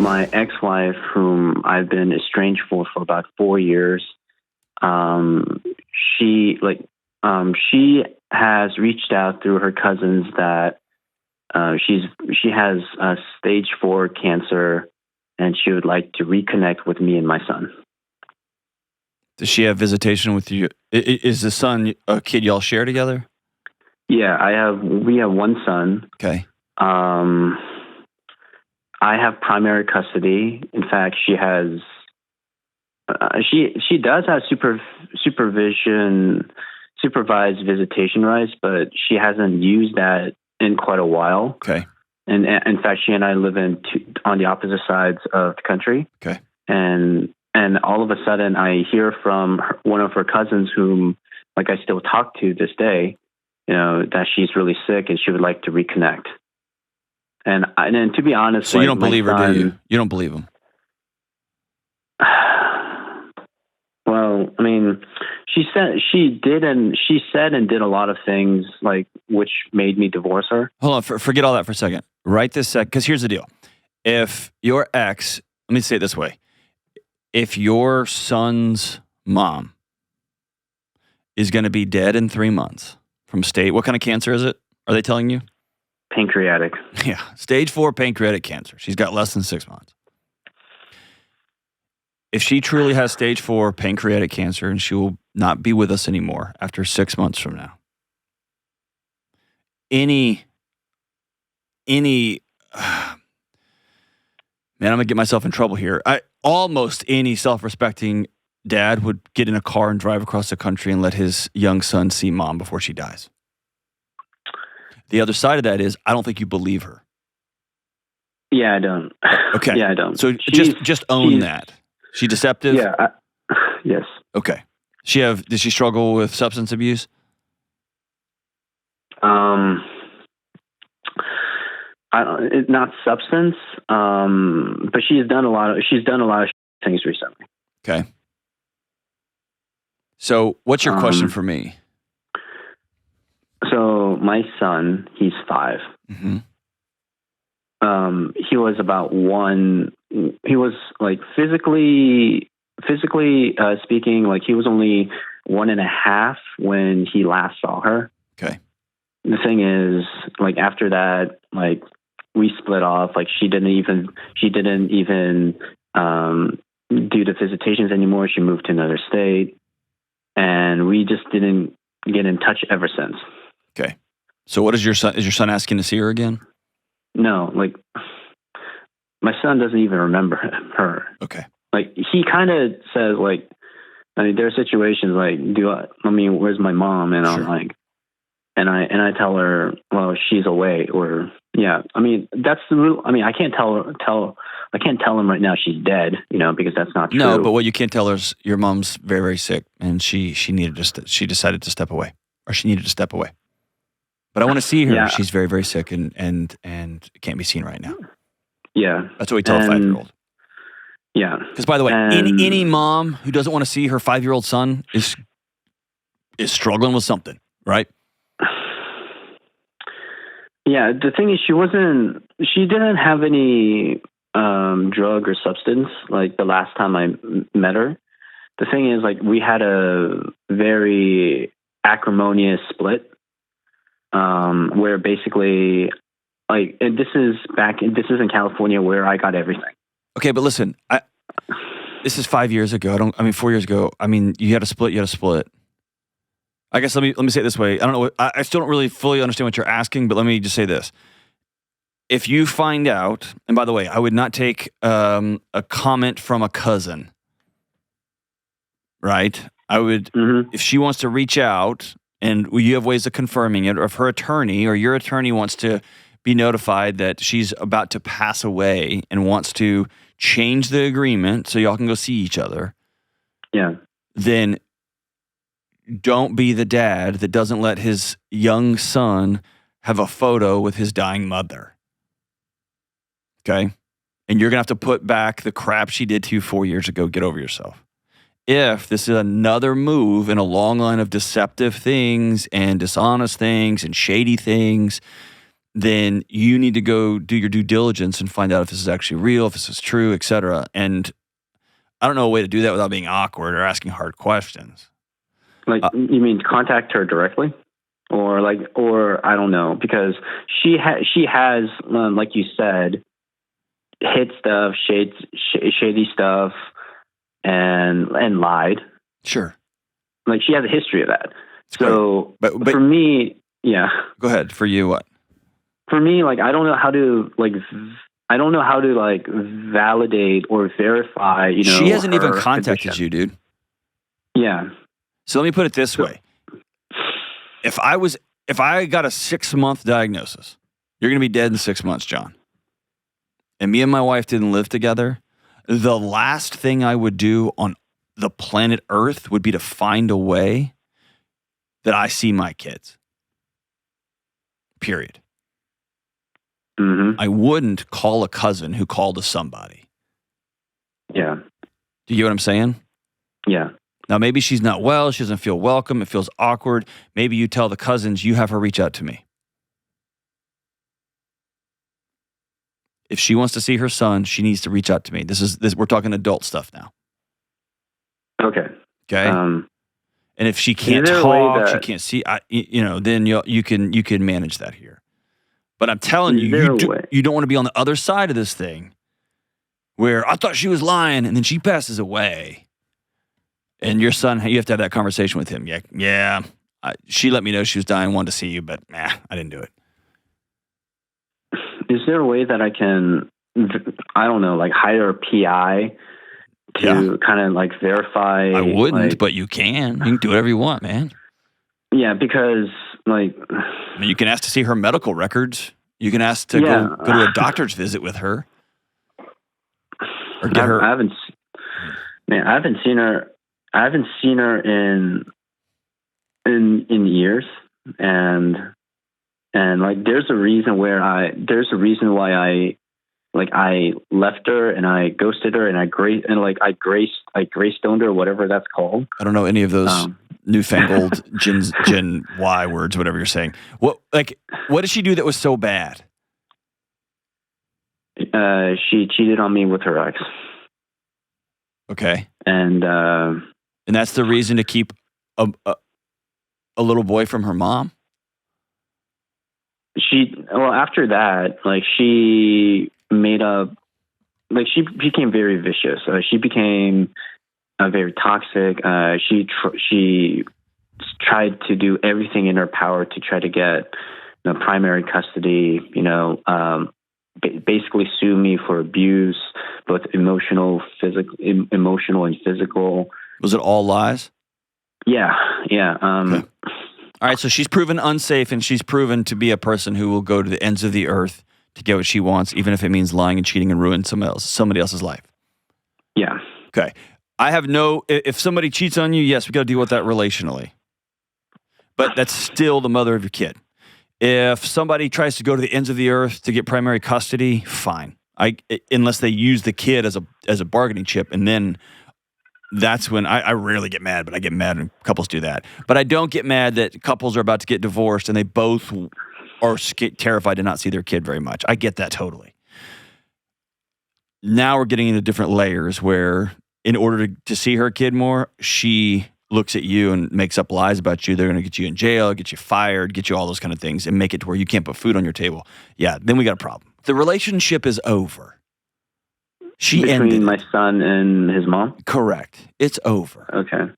my ex-wife, whom I've been estranged for about 4 years, she she has reached out through her cousins that she has stage 4 cancer, and she would like to reconnect with me and my son. Does she have visitation with you? Is the son a kid y'all share together? Yeah, we have one son. Okay. I have primary custody. In fact, she has she does have supervised visitation rights, but she hasn't used that in quite a while. Okay. And in fact, she and I live on the opposite sides of the country. Okay. And all of a sudden, I hear from one of her cousins, whom I still talk to this day, that she's really sick and she would like to reconnect. And then, to be honest, so you don't believe her, do you? You don't believe him. Well, I mean, she said and did a lot of things which made me divorce her. Hold on, forget all that for a second. Right this sec, because here's the deal: if your ex, let me say it this way, if your son's mom is going to be dead in 3 months from what kind of cancer is it? Are they telling you? Pancreatic. Yeah, stage 4 pancreatic cancer. She's got less than 6 months. If she truly has stage 4 pancreatic cancer and she will not be with us anymore after 6 months from now, man, I'm gonna get myself in trouble here. Almost any self-respecting dad would get in a car and drive across the country and let his young son see mom before she dies. The other side of that is, I don't think you believe her. Yeah, I don't. Okay. Yeah, I don't. So just own that. She deceptive? Yeah. Yes. Okay. Does she struggle with substance abuse? Not substance, but she's done a lot of things recently. Okay. So what's your question for me? So my son, he's 5. Mm-hmm. He was about 1. He was physically speaking, he was only 1.5 when he last saw her. Okay. The thing is, after that, we split off. She didn't even do the visitations anymore. She moved to another state, and we just didn't get in touch ever since. Okay. So what is your son asking to see her again? No, my son doesn't even remember her. Okay. He kind of says, there are situations where's my mom? And sure. I'm and I tell her, well, she's away, or yeah. That's the rule. I can't tell him right now she's dead, because that's not true. No, but what you can't tell her is your mom's very, very sick, and she decided to step away, or she needed to step away. But I want to see her. Yeah. She's very, very sick and can't be seen right now. Yeah. That's what we tell a 5-year-old. Yeah. Because, by the way, any mom who doesn't want to see her 5-year-old son is struggling with something, right? Yeah. The thing is, she didn't have any drug or substance the last time I met her. The thing is, we had a very acrimonious split. Where basically, and this is in California, where I got everything. Okay, but listen, this is 5 years ago. 4 years ago. You had a split. You had a split. I guess let me say it this way. I don't know. I still don't really fully understand what you're asking, but let me just say this: if you find out, and by the way, I would not take a comment from a cousin. Right? I would, if she wants to reach out. And you have ways of confirming it, or if her attorney or your attorney wants to be notified that she's about to pass away and wants to change the agreement so y'all can go see each other, yeah, then don't be the dad that doesn't let his young son have a photo with his dying mother. Okay? And you're going to have to put back the crap she did to you 4 years ago. Get over yourself. If this is another move in a long line of deceptive things and dishonest things and shady things, then you need to go do your due diligence and find out if this is actually real, if this is true, etc. And I don't know a way to do that without being awkward or asking hard questions. Like, you mean contact her directly? Or I don't know, because she has, like you said, hid stuff, shady stuff, and lied. Sure. Like, she has a history of that. It's so, but for me, yeah. Go ahead. For you, what? For me, like, I don't know how to validate or verify. She hasn't even contacted you, dude. Yeah. So let me put it this way. If I got a 6-month diagnosis, you're going to be dead in 6 months, John. And me and my wife didn't live together. The last thing I would do on the planet Earth would be to find a way that I see my kids. Period. Mm-hmm. I wouldn't call a cousin who called a somebody. Yeah. Do you get what I'm saying? Yeah. Now, maybe she's not well. She doesn't feel welcome. It feels awkward. Maybe you tell the cousins, you have her reach out to me. If she wants to see her son, she needs to reach out to me. We're talking adult stuff now. Okay. Okay. And if she can't talk, she can't see, then you can manage that here. But I'm telling you, you don't want to be on the other side of this thing where I thought she was lying and then she passes away. And your son, you have to have that conversation with him. Yeah. She let me know she was dying, wanted to see you, but I didn't do it. Is there a way that I can, I don't know, like hire a PI to kind of like verify? I wouldn't, but you can. You can do whatever you want, man. Yeah, because like, I mean, you can ask to see her medical records. You can ask to go to a doctor's visit with her, or get her. I haven't seen her. I haven't seen her in years, and like there's a reason why I left her and I ghosted her and I gray stoned her, whatever that's called. I don't know any of those newfangled Gen Y words, whatever you're saying. What did she do that was so bad? She cheated on me with her ex. Okay. And that's the reason to keep a little boy from her mom? After that, like she made up, like she became very vicious. She became very toxic. She tried to do everything in her power to try to get primary custody, basically sue me for abuse, both emotional and physical. Was it all lies? Yeah. Okay. All right, so she's proven unsafe, and she's proven to be a person who will go to the ends of the earth to get what she wants, even if it means lying and cheating and ruin somebody else's life. Yeah. Okay. If somebody cheats on you, yes, we got to deal with that relationally. But that's still the mother of your kid. If somebody tries to go to the ends of the earth to get primary custody, fine. Unless they use the kid as a bargaining chip, and then that's when I rarely get mad, but I get mad when couples do that. But I don't get mad that couples are about to get divorced and they both are terrified to not see their kid very much. I get that totally. Now we're getting into different layers where in order to see her kid more, she looks at you and makes up lies about you. They're going to get you in jail, get you fired, get you all those kind of things, and make it to where you can't put food on your table. Yeah, then we got a problem. The relationship is over. Between my son and his mom? Correct. It's over. Okay.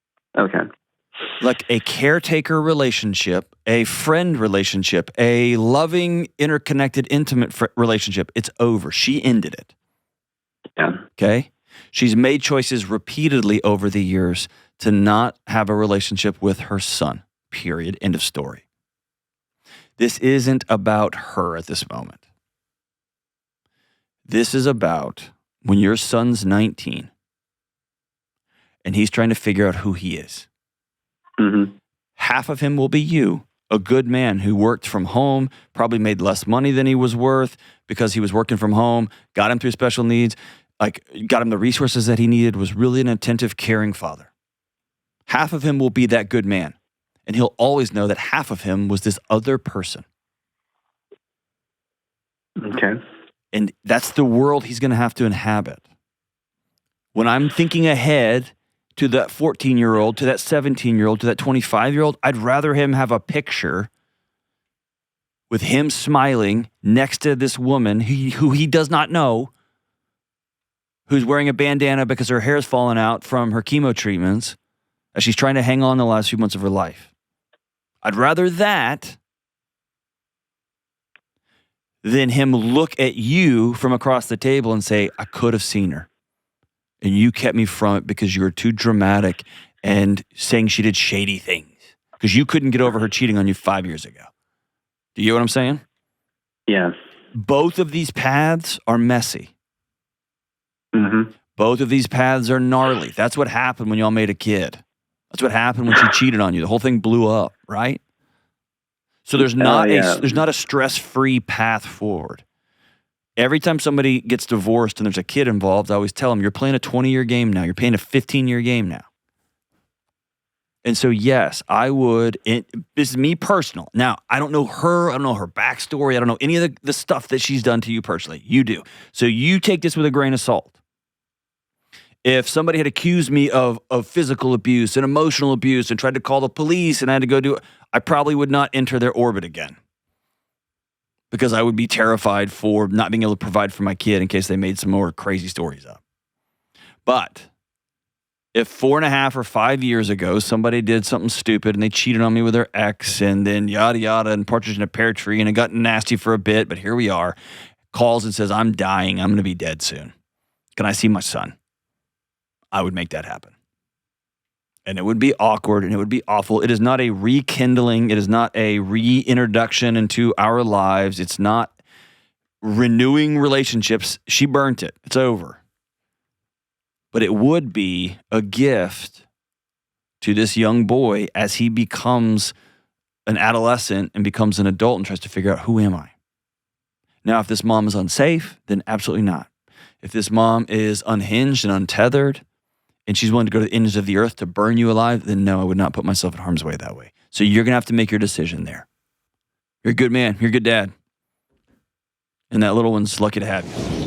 Like a caretaker relationship, a friend relationship, a loving, interconnected, intimate relationship, it's over. She ended it. Yeah. Okay? She's made choices repeatedly over the years to not have a relationship with her son. Period. End of story. This isn't about her at this moment. This is about when your son's 19 and he's trying to figure out who he is. Mm-hmm. Half of him will be you, a good man who worked from home, probably made less money than he was worth because he was working from home, got him through special needs, got him the resources that he needed, was really an attentive, caring father. Half of him will be that good man, and he'll always know that half of him was this other person. Okay. And that's the world he's going to have to inhabit. When I'm thinking ahead to that 14-year-old, to that 17-year-old, to that 25-year-old, I'd rather him have a picture with him smiling next to this woman who he does not know, who's wearing a bandana because her hair's fallen out from her chemo treatments as she's trying to hang on the last few months of her life. I'd rather that than him look at you from across the table and say, I could have seen her. And you kept me from it because you were too dramatic and saying she did shady things. Because you couldn't get over her cheating on you 5 years ago. Do you get what I'm saying? Yeah. Both of these paths are messy. Mm-hmm. Both of these paths are gnarly. That's what happened when y'all made a kid. That's what happened when she cheated on you. The whole thing blew up, right? So there's not a stress-free path forward. Every time somebody gets divorced and there's a kid involved, I always tell them, you're playing a 20-year game now. You're playing a 15-year game now. And so, yes, I would. This is me personal. Now, I don't know her. I don't know her backstory. I don't know any of the stuff that she's done to you personally. You do. So you take this with a grain of salt. If somebody had accused me of physical abuse and emotional abuse and tried to call the police and I had to go do it, I probably would not enter their orbit again. Because I would be terrified for not being able to provide for my kid in case they made some more crazy stories up. But if 4.5 or 5 years ago, somebody did something stupid and they cheated on me with their ex and then yada, yada, and partridge in a pear tree and it got nasty for a bit, but here we are, calls and says, I'm dying, I'm going to be dead soon. Can I see my son? I would make that happen. And it would be awkward and it would be awful. It is not a rekindling. It is not a reintroduction into our lives. It's not renewing relationships. She burnt it. It's over. But it would be a gift to this young boy as he becomes an adolescent and becomes an adult and tries to figure out, who am I? Now, if this mom is unsafe, then absolutely not. If this mom is unhinged and untethered, and she's willing to go to the ends of the earth to burn you alive, then no, I would not put myself in harm's way that way. So you're going to have to make your decision there. You're a good man. You're a good dad. And that little one's lucky to have you.